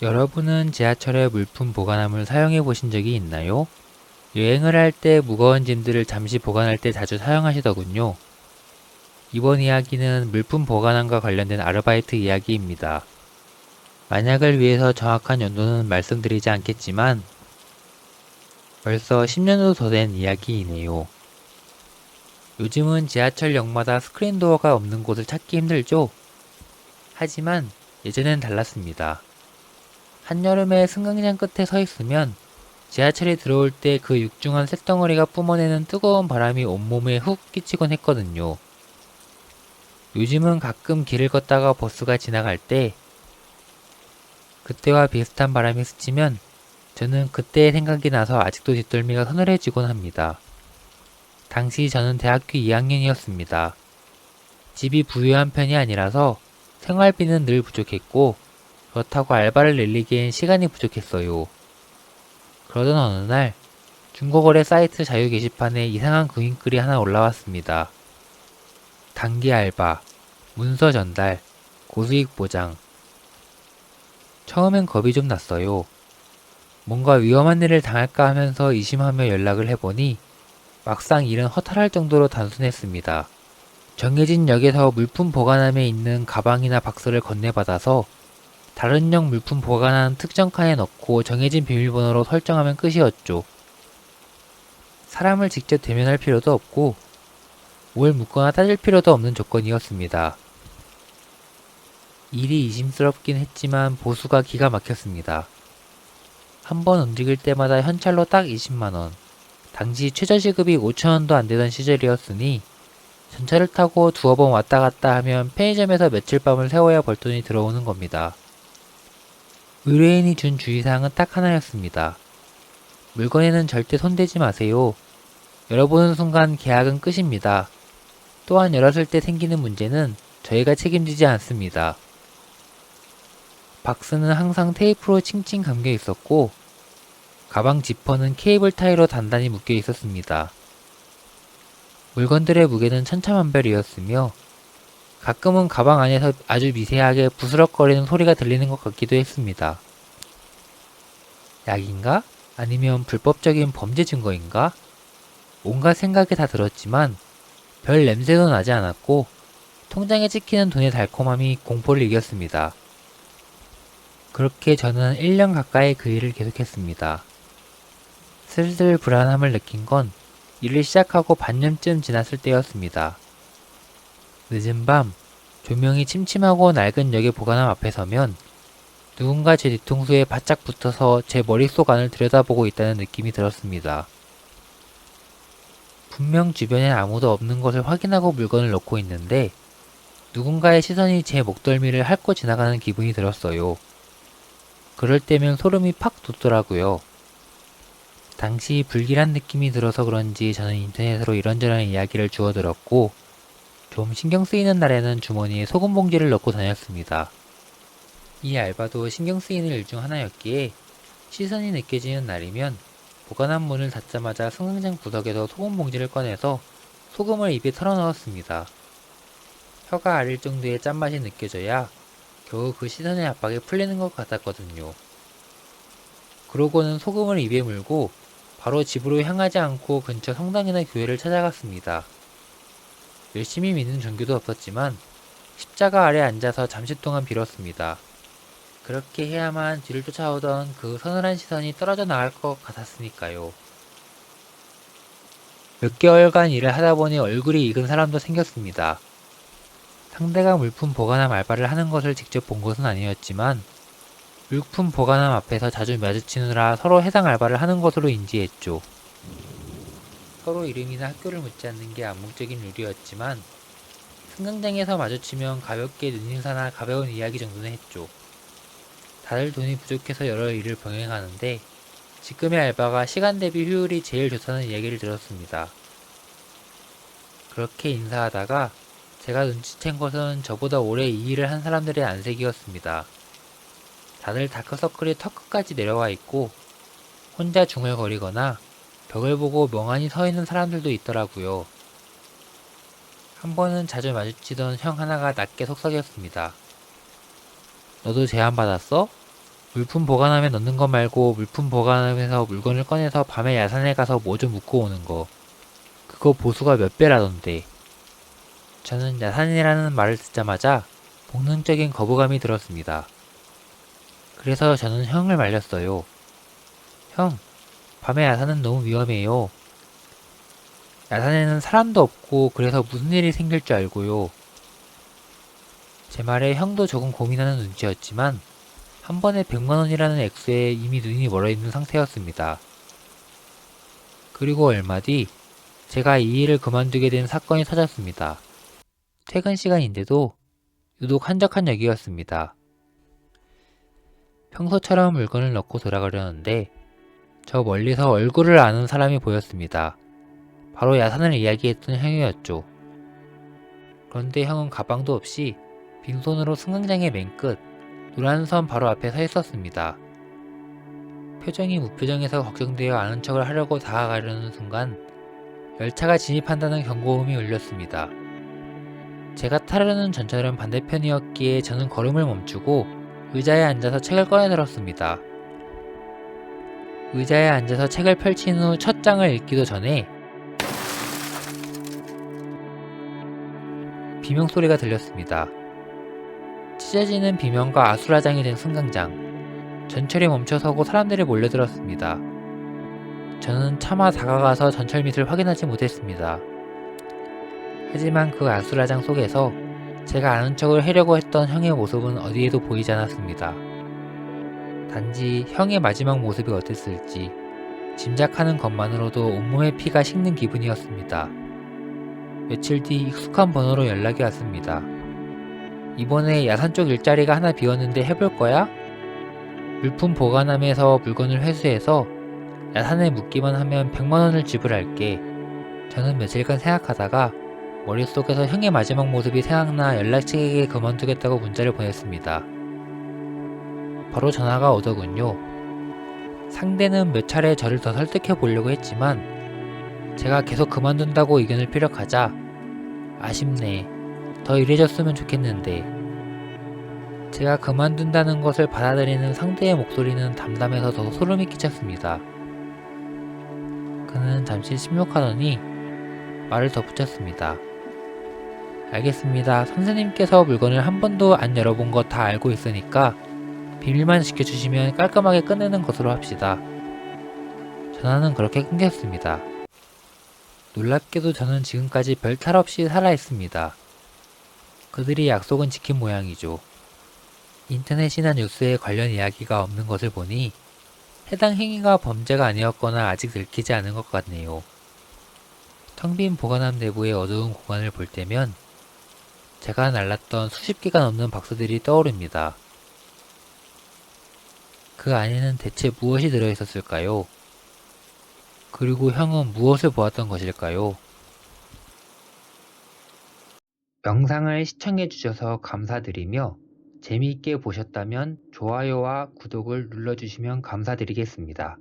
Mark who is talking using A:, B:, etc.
A: 여러분은 지하철의 물품 보관함을 사용해 보신 적이 있나요? 여행을 할 때 무거운 짐들을 잠시 보관할 때 자주 사용하시더군요. 이번 이야기는 물품 보관함과 관련된 아르바이트 이야기입니다. 만약을 위해서 정확한 연도는 말씀드리지 않겠지만 벌써 10년도 더 된 이야기이네요. 요즘은 지하철역마다 스크린도어가 없는 곳을 찾기 힘들죠? 하지만 예전엔 달랐습니다. 한여름에 승강장 끝에 서 있으면 지하철이 들어올 때 그 육중한 쇳덩어리가 뿜어내는 뜨거운 바람이 온몸에 훅 끼치곤 했거든요. 요즘은 가끔 길을 걷다가 버스가 지나갈 때 그때와 비슷한 바람이 스치면 저는 그때의 생각이 나서 아직도 뒷덜미가 서늘해지곤 합니다. 당시 저는 대학교 2학년이었습니다. 집이 부유한 편이 아니라서 생활비는 늘 부족했고 그렇다고 알바를 늘리기엔 시간이 부족했어요. 그러던 어느 날 중고거래 사이트 자유 게시판에 이상한 구인글이 하나 올라왔습니다. 단기 알바, 문서 전달, 고수익 보장. 처음엔 겁이 좀 났어요. 뭔가 위험한 일을 당할까 하면서 의심하며 연락을 해보니 막상 일은 허탈할 정도로 단순했습니다. 정해진 역에서 물품 보관함에 있는 가방이나 박스를 건네받아서 다른 역 물품 보관함 특정 칸에 넣고 정해진 비밀번호로 설정하면 끝이었죠. 사람을 직접 대면할 필요도 없고 뭘 묻거나 따질 필요도 없는 조건이었습니다. 일이 이심스럽긴 했지만 보수가 기가 막혔습니다. 한 번 움직일 때마다 현찰로 딱 20만원, 당시 최저시급이 5천원도 안 되던 시절이었으니 전차를 타고 두어 번 왔다 갔다 하면 편의점에서 며칠 밤을 새워야 벌돈이 들어오는 겁니다. 의뢰인이 준 주의사항은 딱 하나였습니다. 물건에는 절대 손대지 마세요. 열어보는 순간 계약은 끝입니다. 또한 열었을 때 생기는 문제는 저희가 책임지지 않습니다. 박스는 항상 테이프로 칭칭 감겨 있었고 가방 지퍼는 케이블 타이로 단단히 묶여 있었습니다. 물건들의 무게는 천차만별이었으며 가끔은 가방 안에서 아주 미세하게 부스럭거리는 소리가 들리는 것 같기도 했습니다. 약인가? 아니면 불법적인 범죄 증거인가? 온갖 생각이 다 들었지만 별 냄새도 나지 않았고 통장에 찍히는 돈의 달콤함이 공포를 이겼습니다. 그렇게 저는 1년 가까이 그 일을 계속했습니다. 슬슬 불안함을 느낀 건 일을 시작하고 반년쯤 지났을 때였습니다. 늦은 밤 조명이 침침하고 낡은 역의 보관함 앞에 서면 누군가 제 뒤통수에 바짝 붙어서 제 머릿속 안을 들여다보고 있다는 느낌이 들었습니다. 분명 주변에 아무도 없는 것을 확인하고 물건을 넣고 있는데 누군가의 시선이 제 목덜미를 핥고 지나가는 기분이 들었어요. 그럴 때면 소름이 팍 돋더라고요. 당시 불길한 느낌이 들어서 그런지 저는 인터넷으로 이런저런 이야기를 주워들었고 좀 신경 쓰이는 날에는 주머니에 소금 봉지를 넣고 다녔습니다. 이 알바도 신경 쓰이는 일 중 하나였기에 시선이 느껴지는 날이면 보관함 문을 닫자마자 승강장 구석에서 소금 봉지를 꺼내서 소금을 입에 털어 넣었습니다. 혀가 아릴 정도의 짠맛이 느껴져야 겨우 그 시선의 압박이 풀리는 것 같았거든요. 그러고는 소금을 입에 물고 바로 집으로 향하지 않고 근처 성당이나 교회를 찾아갔습니다. 열심히 믿는 종교도 없었지만 십자가 아래 앉아서 잠시 동안 빌었습니다. 그렇게 해야만 뒤를 쫓아오던 그 서늘한 시선이 떨어져 나갈 것 같았으니까요. 몇 개월간 일을 하다 보니 얼굴이 익은 사람도 생겼습니다. 상대가 물품 보관함 알바를 하는 것을 직접 본 것은 아니었지만 물품 보관함 앞에서 자주 마주치느라 서로 해당 알바를 하는 것으로 인지했죠. 서로 이름이나 학교를 묻지 않는 게 암묵적인 룰이었지만 승강장에서 마주치면 가볍게 눈인사나 가벼운 이야기 정도는 했죠. 다들 돈이 부족해서 여러 일을 병행하는데 지금의 알바가 시간 대비 효율이 제일 좋다는 이야기를 들었습니다. 그렇게 인사하다가 제가 눈치챈 것은 저보다 오래 이 일을 한 사람들의 안색이었습니다. 다들 다크서클이 턱끝까지 내려와 있고 혼자 중얼거리거나 벽을 보고 멍하니 서 있는 사람들도 있더라고요. 한 번은 자주 마주치던 형 하나가 낮게 속삭였습니다. 너도 제안받았어? 물품 보관함에 넣는 거 말고 물품 보관함에서 물건을 꺼내서 밤에 야산에 가서 뭐 좀 묻고 오는 거. 그거 보수가 몇 배라던데. 저는 야산이라는 말을 듣자마자 본능적인 거부감이 들었습니다. 그래서 저는 형을 말렸어요. 형, 밤에 야산은 너무 위험해요. 야산에는 사람도 없고 그래서 무슨 일이 생길 줄 알고요. 제 말에 형도 조금 고민하는 눈치였지만 한 번에 100만 원이라는 액수에 이미 눈이 멀어있는 상태였습니다. 그리고 얼마 뒤 제가 이 일을 그만두게 된 사건이 터졌습니다. 퇴근 시간인데도 유독 한적한 역이었습니다. 평소처럼 물건을 넣고 돌아가려는데 저 멀리서 얼굴을 아는 사람이 보였습니다. 바로 야산을 이야기했던 형이었죠. 그런데 형은 가방도 없이 빈손으로 승강장의 맨 끝 노란 선 바로 앞에 서 있었습니다. 표정이 무표정해서 걱정되어 아는 척을 하려고 다가가려는 순간 열차가 진입한다는 경고음이 울렸습니다. 제가 타려는 전철은 반대편이었기에 저는 걸음을 멈추고 의자에 앉아서 책을 꺼내 들었습니다. 의자에 앉아서 책을 펼친 후 첫 장을 읽기도 전에 비명 소리가 들렸습니다. 찢어지는 비명과 아수라장이 된 승강장. 전철이 멈춰서고 사람들이 몰려들었습니다. 저는 차마 다가가서 전철 밑을 확인하지 못했습니다. 하지만 그 아수라장 속에서 제가 아는 척을 하려고 했던 형의 모습은 어디에도 보이지 않았습니다. 단지 형의 마지막 모습이 어땠을지 짐작하는 것만으로도 온몸의 피가 식는 기분이었습니다. 며칠 뒤 익숙한 번호로 연락이 왔습니다. 이번에 야산 쪽 일자리가 하나 비었는데 해볼 거야? 물품 보관함에서 물건을 회수해서 야산에 묻기만 하면 100만 원을 지불할게. 저는 며칠간 생각하다가 머릿속에서 형의 마지막 모습이 생각나 연락책에게 그만두겠다고 문자를 보냈습니다. 바로 전화가 오더군요. 상대는 몇 차례 저를 더 설득해 보려고 했지만 제가 계속 그만둔다고 의견을 피력하자 아쉽네. 더 일해줬으면 좋겠는데. 제가 그만둔다는 것을 받아들이는 상대의 목소리는 담담해서 더 소름이 끼쳤습니다. 그는 잠시 침묵하더니 말을 덧붙였습니다. 알겠습니다. 선생님께서 물건을 한 번도 안 열어본 거 다 알고 있으니까 비밀만 지켜주시면 깔끔하게 끝내는 것으로 합시다. 전화는 그렇게 끊겼습니다. 놀랍게도 저는 지금까지 별 탈 없이 살아있습니다. 그들이 약속은 지킨 모양이죠. 인터넷이나 뉴스에 관련 이야기가 없는 것을 보니 해당 행위가 범죄가 아니었거나 아직 들키지 않은 것 같네요. 텅 빈 보관함 내부의 어두운 공간을 볼 때면 제가 날랐던 수십 개가 넘는 박스들이 떠오릅니다. 그 안에는 대체 무엇이 들어있었을까요? 그리고 형은 무엇을 보았던 것일까요? 영상을 시청해주셔서 감사드리며 재미있게 보셨다면 좋아요와 구독을 눌러주시면 감사드리겠습니다.